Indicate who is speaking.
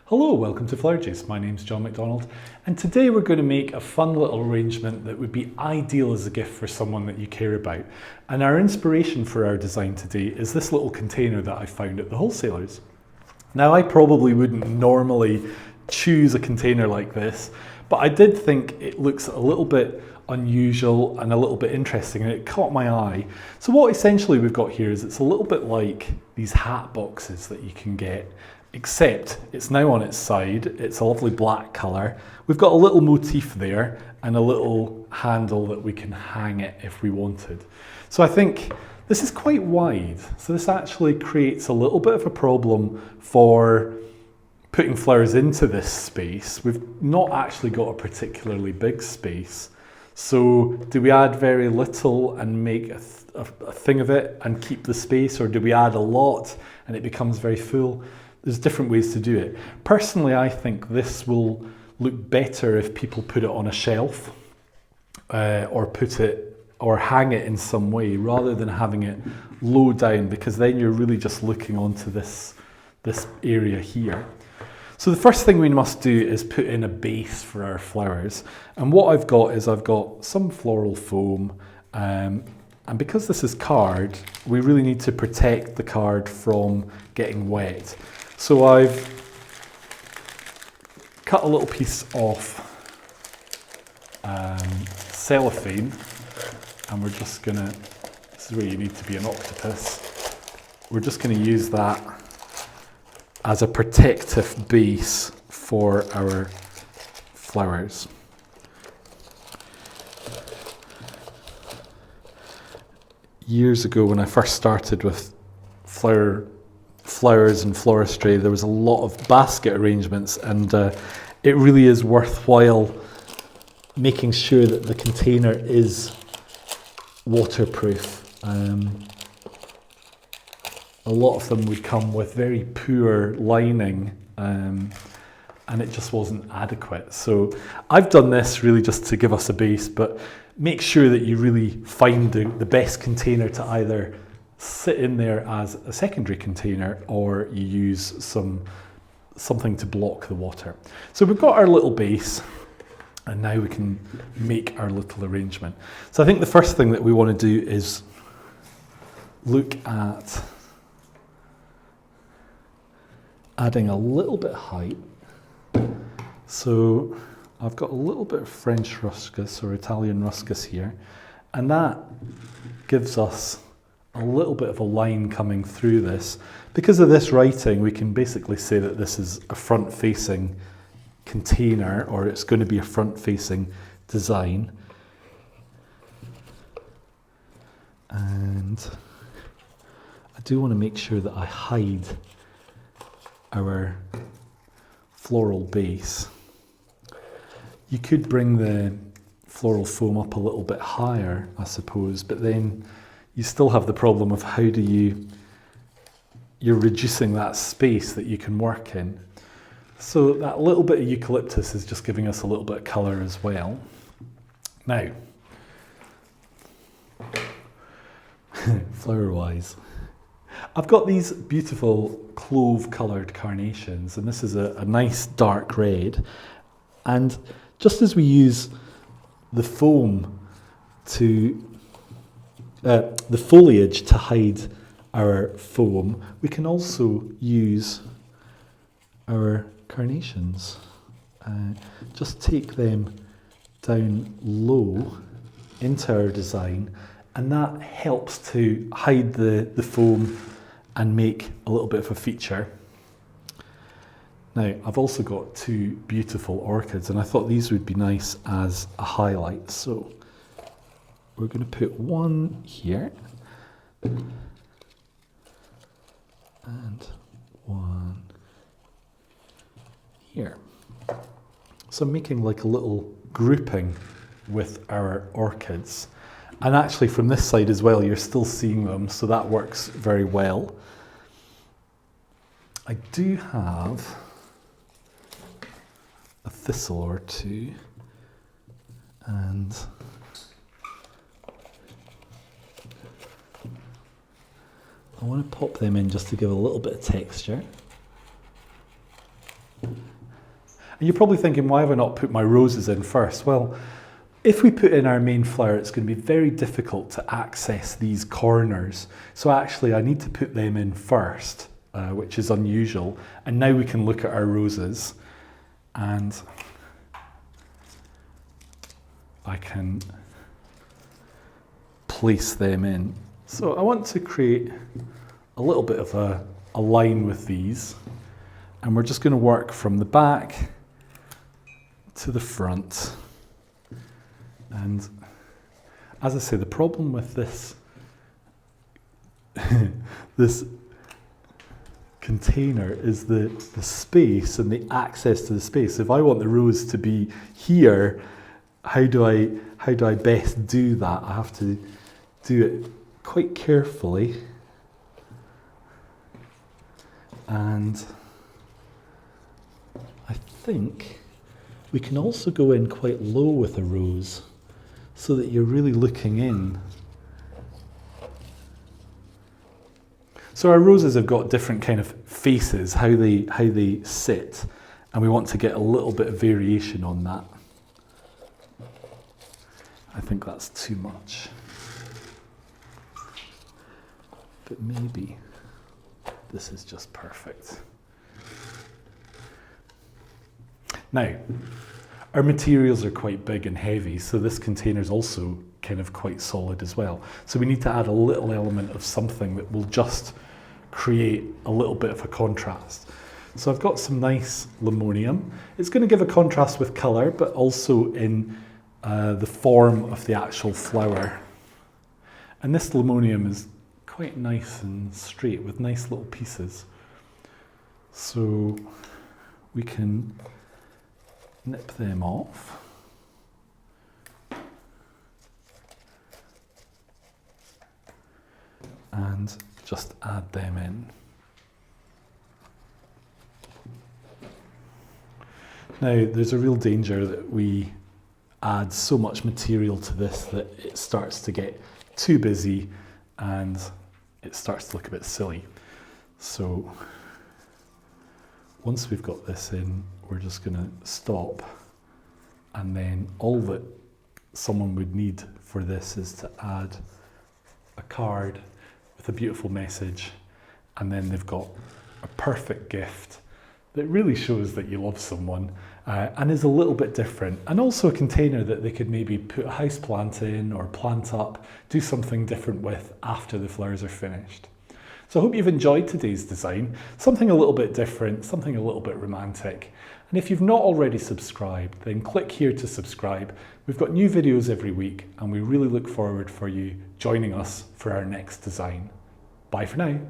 Speaker 1: Hello, welcome to Flower Juice. My name's John McDonald, and today we're going to make a fun little arrangement that would be ideal as a gift for someone that you care about. And our inspiration for our design today is this little container that I found at the wholesalers. Now, I probably wouldn't normally choose a container like this, but I did think it looks a little bit unusual and a little bit interesting, and it caught my eye. So what essentially we've got here is it's a little bit like these hat boxes that you can get, except it's now on its side. It's a lovely black colour. We've got a little motif there and a little handle that we can hang it if we wanted. So I think this is quite wide, so this actually creates a little bit of a problem for putting flowers into this space. We've not actually got a particularly big space, so do we add very little and make a thing of it and keep the space, or do we add a lot and it becomes very full? There's different ways to do it. Personally, I think this will look better if people put it on a shelf or hang it in some way rather than having it low down, because then you're really just looking onto this area here. So the first thing we must do is put in a base for our flowers. And what I've got some floral foam, and because this is card, we really need to protect the card from getting wet. So I've cut a little piece off cellophane, and we're just gonna, this is where you need to be an octopus, we're just gonna use that as a protective base for our flowers. Years ago when I first started with flowers and floristry, there was a lot of basket arrangements, and it really is worthwhile making sure that the container is waterproof. A lot of them would come with very poor lining, and it just wasn't adequate. So I've done this really just to give us a base, but make sure that you really find the best container to either sit in there as a secondary container, or you use something to block the water. So we've got our little base, and now we can make our little arrangement. So I think the first thing that we want to do is look at adding a little bit of height. So I've got a little bit of French ruskus or Italian ruskus here, and that gives us a little bit of a line coming through this. Because of this writing, we can basically say that this is a front-facing container, or it's going to be a front-facing design. And I do want to make sure that I hide our floral base. You could bring the floral foam up a little bit higher, I suppose, but then you still have the problem of how do you're reducing that space that you can work in. So that little bit of eucalyptus is just giving us a little bit of colour as well. Now, flower-wise, I've got these beautiful clove-coloured carnations, and this is a nice dark red. And just as we use the foam the foliage to hide our foam, we can also use our carnations. Just take them down low into our design, and that helps to hide the foam and make a little bit of a feature. Now, I've also got two beautiful orchids, and I thought these would be nice as a highlight. So we're going to put one here and one here. So I'm making like a little grouping with our orchids. And actually from this side as well, you're still seeing them, so that works very well. I do have a thistle or two, and I want to pop them in just to give a little bit of texture. And And you're probably thinking, why have I not put my roses in first? Well, if we put in our main flower, it's going to be very difficult to access these corners. So actually I need to put them in first, which is unusual. And now we can look at our roses and I can place them in. So I want to create a little bit of a line with these, and we're just going to work from the back to the front. And as I say, the problem with this this container is the space and the access to the space. If I want the rose to be here, how do I best do that? I have to do it quite carefully. And I think we can also go in quite low with a rose so that you're really looking in. So our roses have got different kind of faces, how they sit, and we want to get a little bit of variation on that. I think that's too much. But maybe this is just perfect. Now, our materials are quite big and heavy, so this container is also kind of quite solid as well. So we need to add a little element of something that will just create a little bit of a contrast. So I've got some nice limonium. It's going to give a contrast with colour, but also in the form of the actual flower. And this limonium is quite nice and straight with nice little pieces. So we can nip them off. And just add them in. Now, there's a real danger that we add so much material to this that it starts to get too busy and it starts to look a bit silly. So once we've got this in, we're just going to stop, and then all that someone would need for this is to add a card with a beautiful message, and then they've got a perfect gift that really shows that you love someone and is a little bit different, and also a container that they could maybe put a house plant in or plant up, do something different with after the flowers are finished. So I hope you've enjoyed today's design, something a little bit different, something a little bit romantic. And if you've not already subscribed, then click here to subscribe. We've got new videos every week, and we really look forward for you joining us for our next design. Bye for now.